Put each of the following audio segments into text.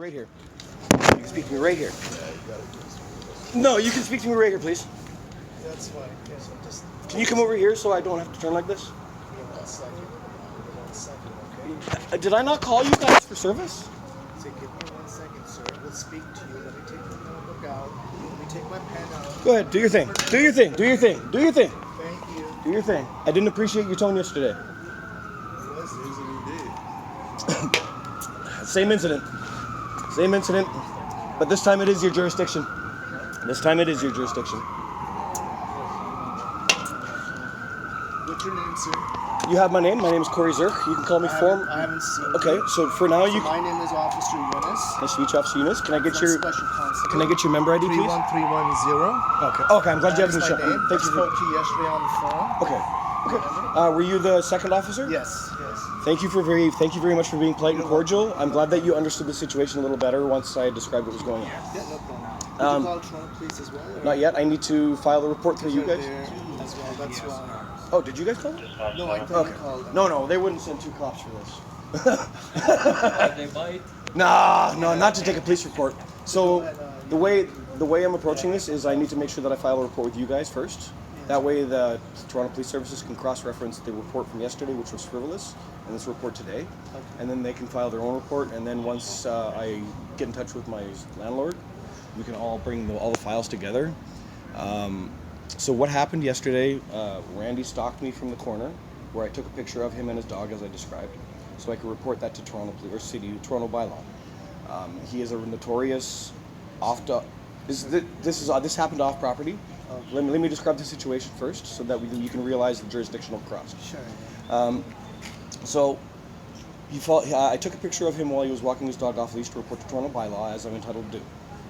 Right here. You can speak to me right here. No, you can speak to me right here, please. That's fine. Yes, I'm just. Can you come over here so I don't have to turn like this? Give me 1 second. Give me 1 second, okay? Did I not call you guys for service? So give me 1 second, sir. We'll speak to you. Let me take the notebook out. Let me take my pen out. Go ahead, do your thing. Do your thing. Do your thing. Do your thing. Thank you. Do your thing. I didn't appreciate your tone yesterday. Yes, you did. Same incident. Same incident. But this time it is your jurisdiction. This time it is your jurisdiction. What's your name, sir? You have my name. My name is Cory. You can call me Form. I haven't seen Okay, you. so for now you. My name is Officer Yunus. Nice to meet you, Officer Yunus. Can I get your? Special Constable. Can I get your member ID, please? 31310. Okay. Okay, I'm glad you haven't shown. I Thank you. spoke to you yesterday on the phone. Okay. Okay. Were you the second officer? Yes. Yes. Thank you very much for being polite and cordial. I'm glad that you understood the situation a little better once I described what was going on. Yeah, no problem. Did you call Toronto Police as well? Or? Not yet. I need to file the report through you They're guys. there as well. That's why. Oh, did you guys call them? No, I thought you called them. No, they wouldn't send 2 cops for this. They might. Nah, no, not to take a police report. So the way I'm approaching this is I need to make sure that I file a report with you guys first. That way the Toronto Police Services can cross-reference the report from yesterday, which was frivolous, and this report today. Okay. And then they can file their own report, and then once I get in touch with my landlord, we can all bring all the files together. So what happened yesterday, Randy stalked me from the corner, where I took a picture of him and his dog as I described, so I could report that to Toronto Police, or Toronto bylaw. He is a notorious this happened off property. Let me describe the situation first, so that you can realize the jurisdictional cross. Sure. So I took a picture of him while he was walking his dog off leash to report to Toronto bylaw, as I'm entitled to do,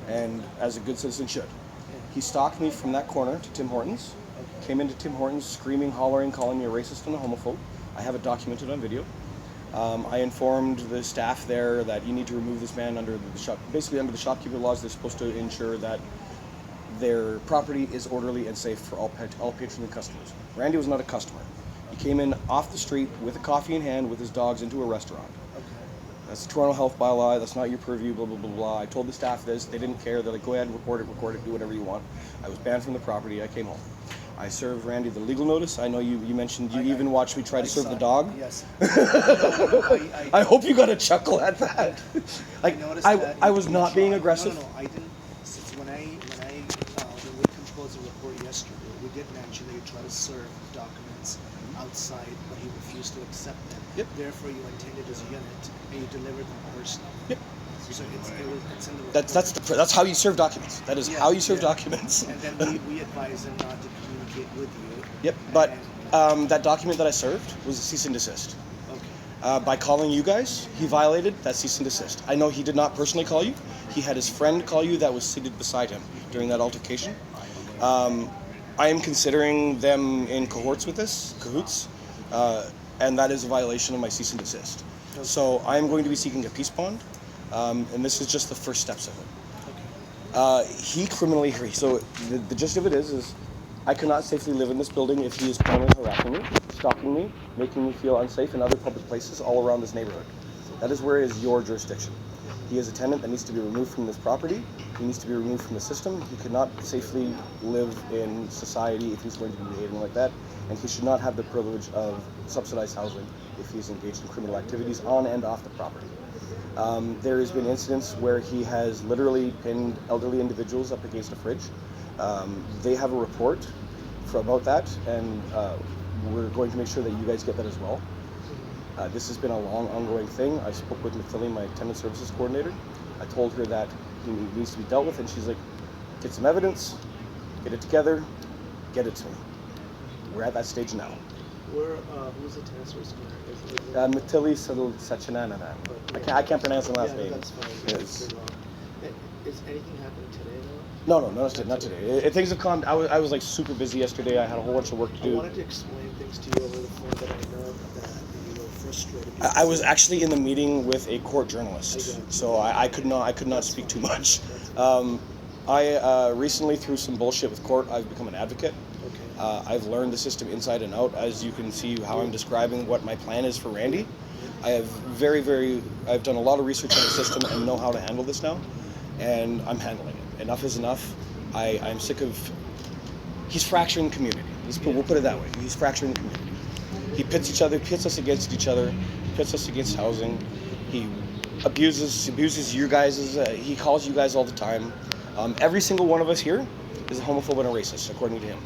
and as a good citizen should. He stalked me from that corner to Tim Hortons, came into Tim Hortons screaming, hollering, calling me a racist and a homophobe. I have it documented on video. I informed the staff there that you need to remove this man under the shopkeeper laws. They're supposed to ensure that their property is orderly and safe for all patrons and customers. Randy was not a customer. He came in off the street with a coffee in hand with his dogs into a restaurant. Okay. That's the Toronto Health bylaw. That's not your purview, blah, blah, blah, blah. I told the staff this. They didn't care. They're like, go ahead, record it, do whatever you want. I was banned from the property. I came home. I served Randy the legal notice. I know you mentioned you even watched me try to serve the dog. Yes. I hope you got a chuckle at that. Like, noticed that I was not being aggressive. No, I didn't. Since when we composed the report yesterday, we did mention that you try to serve documents outside, but he refused to accept them. Yep. Therefore, you intended as a unit, and you delivered them personally. Yep. So it's in the report. That's how you serve documents. That is how you serve documents. And then we advise them not to communicate with you. Yep. But that document that I served was a cease and desist. Okay. By calling you guys, he violated that cease and desist. I know he did not personally call you. He had his friend call you that was seated beside him during that altercation. I am considering them in cahoots, and that is a violation of my cease and desist. Okay. So I am going to be seeking a peace bond, and this is just the first steps of it. Okay. He criminally harassed. So the gist of it is I cannot safely live in this building if he is criminally harassing me, stalking me, making me feel unsafe in other public places all around this neighborhood. That is where it is your jurisdiction. He is a tenant that needs to be removed from this property. He needs to be removed from the system. He cannot safely live in society if he's going to be behaving like that, and he should not have the privilege of subsidized housing if he's engaged in criminal activities on and off the property. There has been incidents where he has literally pinned elderly individuals up against a fridge. They have a report about that, and we're going to make sure that you guys get that as well. This has been a long, ongoing thing. I spoke with Mathilde, my tenant services coordinator. I told her that he needs to be dealt with, and she's like, get some evidence, get it together, get it to me. We're at that stage now. Who's the tenant service coordinator? Mathilde Sachanananan. I can't pronounce the last name. That's fine. Yes. Is anything happening today, No, though? not today. Things have calmed. I was like super busy yesterday. I had a whole bunch of work to do. I wanted to explain things to you over the phone that I know that you were frustrated. I was actually in the meeting with a court journalist, so I could not speak too much. I recently, through some bullshit with court, I've become an advocate. Okay. I've learned the system inside and out, as you can see how I'm describing what my plan is for Randy. I've done a lot of research on the system and know how to handle this now, and I'm handling it. Enough is enough. I'm sick of, he's fracturing the community. We'll put it that way. He's fracturing the community. He pits us against each other, pits us against housing. He abuses you guys. He calls you guys all the time. Every single one of us here is a homophobe and a racist, according to him.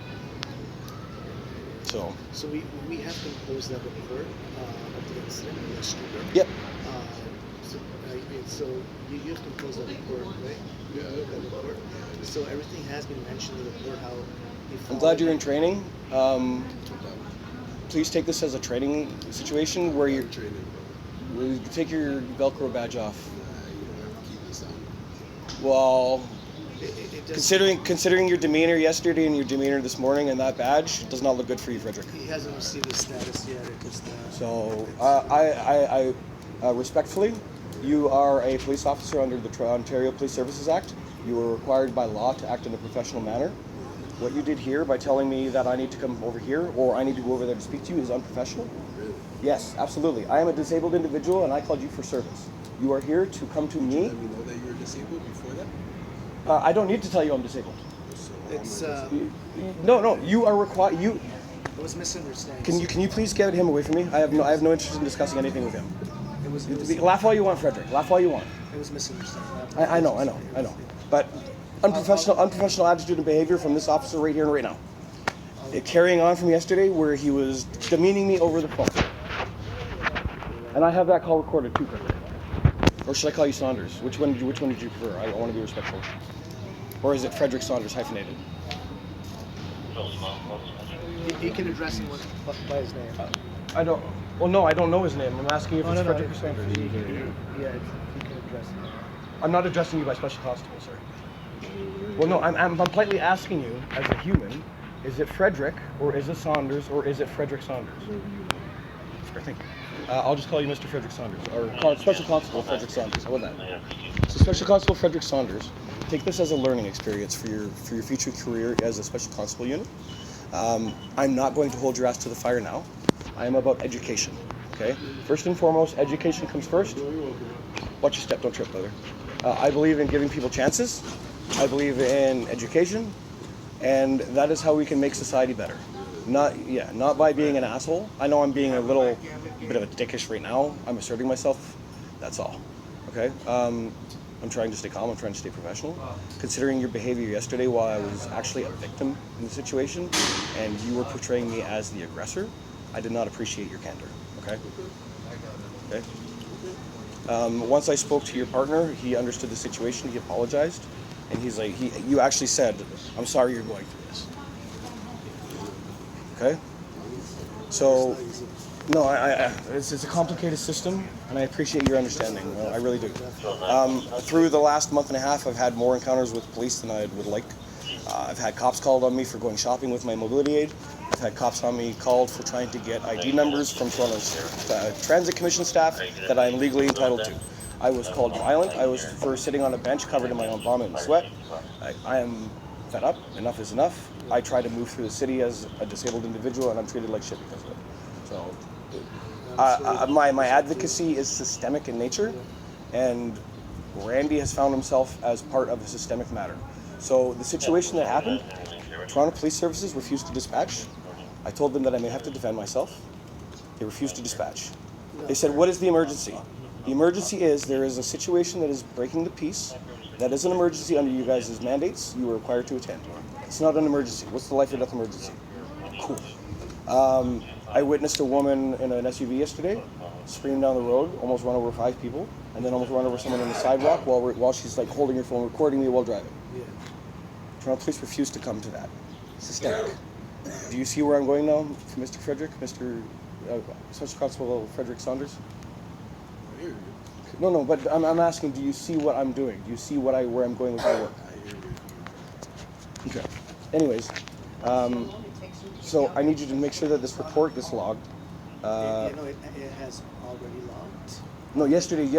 So we have composed that report of the incident yesterday. Yep. So you have composed that report, right? Yeah. That report. So everything has been mentioned in the report. How I'm glad you're in training. Please take this as a training situation where you take your Velcro badge off. Well, considering your demeanor yesterday and your demeanor this morning and that badge, it does not look good for you, Frederick. He hasn't received his status yet. So I respectfully, you are a police officer under the Ontario Police Services Act. You are required by law to act in a professional manner. What you did here by telling me that I need to come over here or I need to go over there to speak to you is unprofessional. Really? Yes, absolutely. I am a disabled individual and I called you for service. You are here to come to me. Let me know that you were disabled before that? I don't need to tell you I'm disabled. So It's No, you are required. it was misunderstanding. Can you please get him away from me? I have no interest in discussing anything with him. It was Laugh all you want, Frederick. Laugh all you want. it was misunderstanding. I know. But unprofessional attitude and behavior from this officer right here and right now. Carrying on from yesterday where he was demeaning me over the phone. And I have that call recorded too, Frederick. Or should I call you Saunders? Which one did you prefer? I want to be respectful. Or is it Frederick Saunders hyphenated? You can address him by his name. I don't. Well, no, I don't know his name. I'm asking if it's Frederick or Saunders. Yeah, you can address him. I'm not addressing you by special constable, sir. Well, no, I'm politely asking you, as a human, is it Frederick, or is it Saunders, or is it Frederick Saunders? Sure, thank you. I'll just call you Mr. Frederick Saunders, or Special Constable Frederick Saunders. How about that? So, Special Constable Frederick Saunders, take this as a learning experience for your future career as a Special Constable unit. I'm not going to hold your ass to the fire now. I am about education. Okay. First and foremost, education comes first. Watch your step, don't trip, brother. I believe in giving people chances. I believe in education, and that is how we can make society better. Not by being an asshole. I know I'm being a little bit of a dickish right now. I'm asserting myself. That's all. Okay. I'm trying to stay calm. I'm trying to stay professional. Considering your behavior yesterday, while I was actually a victim in the situation, and you were portraying me as the aggressor, I did not appreciate your candor. Okay. Okay. Once I spoke to your partner, he understood the situation. He apologized, and he's like, you actually said, "I'm sorry you're going through this." Okay. So, no, it's a complicated system, and I appreciate your understanding. I really do. Through the last month and a half, I've had more encounters with police than I would like. I've had cops called on me for going shopping with my mobility aid. I've had cops on me called for trying to get ID numbers from Toronto's Transit Commission staff that I'm legally entitled to. I was called violent. I was for sitting on a bench covered in my own vomit and sweat. I am fed up. Enough is enough. I try to move through the city as a disabled individual, and I'm treated like shit because of it. So, my advocacy is systemic in nature, and Randy has found himself as part of a systemic matter. So the situation that happened, Toronto Police Services refused to dispatch. I told them that I may have to defend myself. They refused to dispatch. They said, "What is the emergency?" The emergency is there is a situation that is breaking the peace. That is an emergency under you guys' mandates. You are required to attend. It's not an emergency. What's the life or death emergency? Cool. I witnessed a woman in an SUV yesterday scream down the road, almost run over 5 people, and then almost run over someone on the sidewalk while she's like holding her phone, recording me while driving. Yeah. Toronto Police refused to come to that. Systemic. Do you see where I'm going now, Mr. Frederick? Mr. Special Constable Frederick Saunders? I hear you. No, but I'm asking, do you see what I'm doing? Do you see where I'm going with my work? I hear you. Okay. Anyways, so I need you to make sure that this report gets logged. It has already logged. No, yesterday's.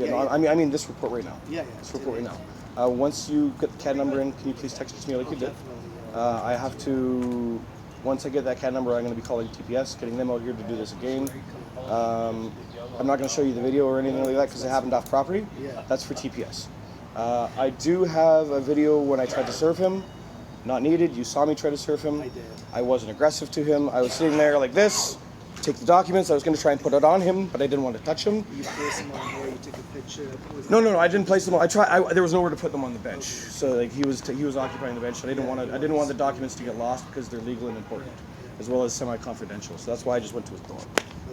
I mean this report right now. Yeah. This report right now. Once you get the CAD number in, can you please text it to me like you did? Definitely. I have to Once I get that CAD number, I'm going to be calling TPS, getting them out here to do this again. I'm not going to show you the video or anything like that because it happened off property. Yeah. That's for TPS. I do have a video when I tried to serve him. Not needed. You saw me try to serve him. I did. I wasn't aggressive to him. I was sitting there like this, take the documents. I was going to try and put it on him, but I didn't want to touch him. You placed them on here. You took a picture. No, I didn't place them on. There was nowhere to put them on the bench. So like he was occupying the bench. And I didn't want the documents to get lost because they're legal and important, as well as semi-confidential. So that's why I just went to his door.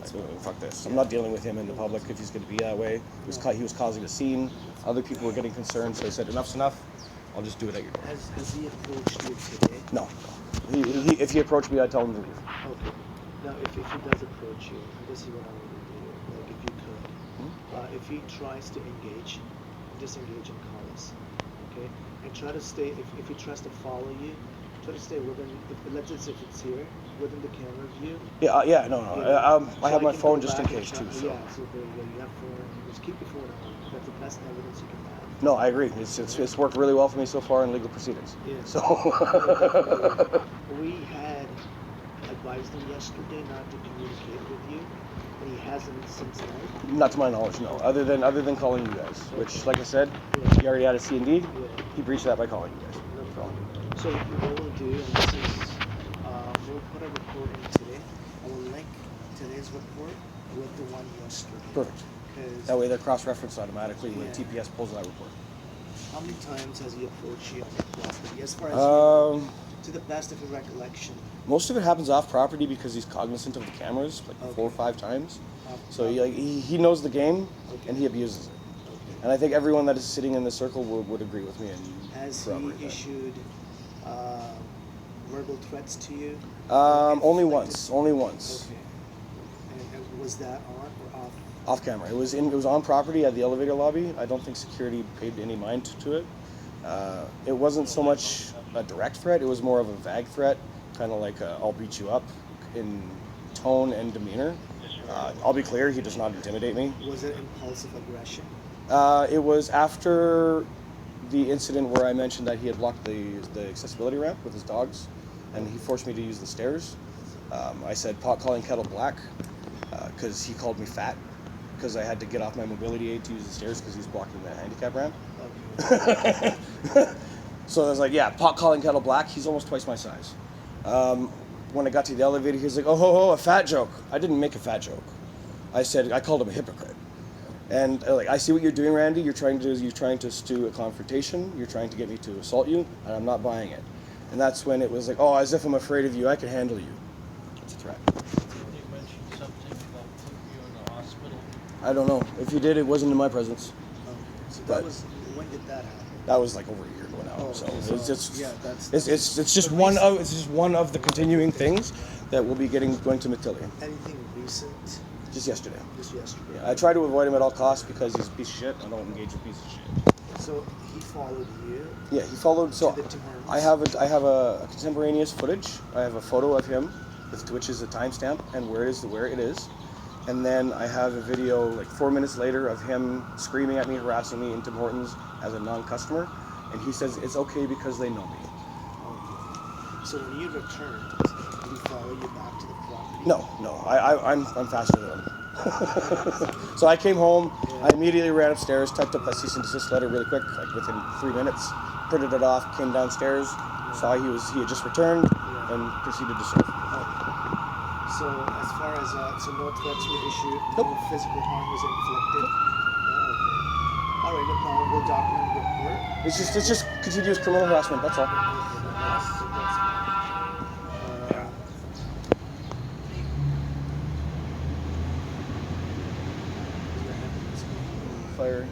So, fuck this. I'm not dealing with him in the public if he's going to be that way. He was causing a scene. Other people were getting concerned, so I said, enough's enough. I'll just do it at your door. Has he approached you today? No. If he approached me, I'd tell him to leave. Okay. Now, if he does approach you, this is what I want to do. Like, if you could, if he tries to engage, disengage and call us. Okay? And try to stay, if he tries to follow you, try to stay within, let's just say if it's here, within the camera view. Yeah, no. I have my can phone go just in back and case, try- too. So. Yeah, so there you have phone, just keep your phone on. That's the best evidence you can have. No, I agree. It's worked really well for me so far in legal proceedings. Yeah. So. We had advised him yesterday not to communicate with you, and he hasn't since then. Not to my knowledge, no. Other than calling you guys, which, like I said, he already had a C&D. Yeah. He breached that by calling you guys. No problem. So what we'll do, and this is, we'll put a report in today, and we'll link today's report with the one yesterday. Perfect. 'Cause That way they're cross-referenced automatically when Yeah. TPS pulls that report. how many times has he approached you on the property? As far as you know, to the best of your recollection. Most of it happens off property because he's cognizant of the cameras, like Okay. 4 or 5 times. off So property? he knows the game, Okay. and he abuses it. Okay. And I think everyone that is sitting in this circle would agree with me. And Has corroborate he that. issued verbal threats to you? Only Inflicted- once. Only once. Okay. And was that on or off? Off camera. It was on property at the elevator lobby. I don't think security paid any mind to it. It wasn't so much a direct threat. It was more of a vague threat, kind of like I'll beat you up in tone and demeanor. I'll be clear, he does not intimidate me. Was it impulsive aggression? It was after the incident where I mentioned that he had blocked the accessibility ramp with his dogs, and he forced me to use the stairs. I said pot calling kettle black because he called me fat because I had to get off my mobility aid to use the stairs because he's blocking the handicap ramp. Okay. So I was like, yeah, pot calling kettle black. He's almost twice my size. When I got to the elevator, he was like, oh, a fat joke. I didn't make a fat joke. I called him a hypocrite. And like, I see what you're doing, Randy. You're trying to stew a confrontation. You're trying to get me to assault you, and I'm not buying it. And that's when it was like, oh, as if I'm afraid of you. I can handle you. It's a threat. You mentioned something about putting you in the hospital. I don't know. If you did, it wasn't in my presence. Okay. So But- that was, when did that happen? That was like over a year ago now. Oh, So okay. it's just Yeah, that's- it's just one of the continuing things that we'll be going to Matilda. Anything recent? Just yesterday. Just yesterday. I try to avoid him at all costs because he's a piece of shit. I don't engage with pieces of shit. So he followed you. Yeah, he followed. So To the Tim Hortons? I have a contemporaneous footage. I have a photo of him, which is a timestamp and where it is, and then I have a video like 4 minutes later of him screaming at me, harassing me in Tim Hortons as a non-customer, and he says it's okay because they know me. Okay. So when you returned, did he follow you back to the property? No, I'm faster than him. So I came home, I immediately ran upstairs, typed up that cease and desist letter really quick, like within 3 minutes, printed it off, came downstairs, saw he had just returned, and proceeded to serve. So as far as so no threats were issued, Nope. no physical harm was inflicted. Oh, okay. All right, no problem. We'll document the report. It's just continuous criminal harassment, that's all. Fire.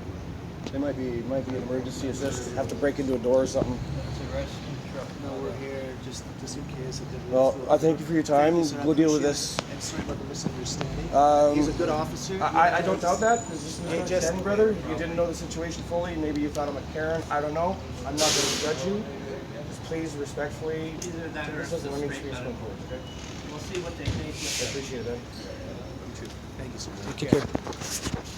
They might be an emergency assist, have to break into a door or something. That's a rescue truck. No, we're here just in case. It didn't Well, feel- I thank you for your time. Thank you, sir. I We'll deal with appreciate this. it. And sorry about the misunderstanding. Um, He's a good officer. I don't doubt that. It's just an Hey, understanding, brother. You didn't know the situation fully. Maybe you thought I'm a Karen. I don't know. I'm not going to judge you. Just please, respectfully, Either that or listen, let me just speak straight going forward, okay? We'll see what they think. I appreciate it, man. You too. Thank you so much. Take care.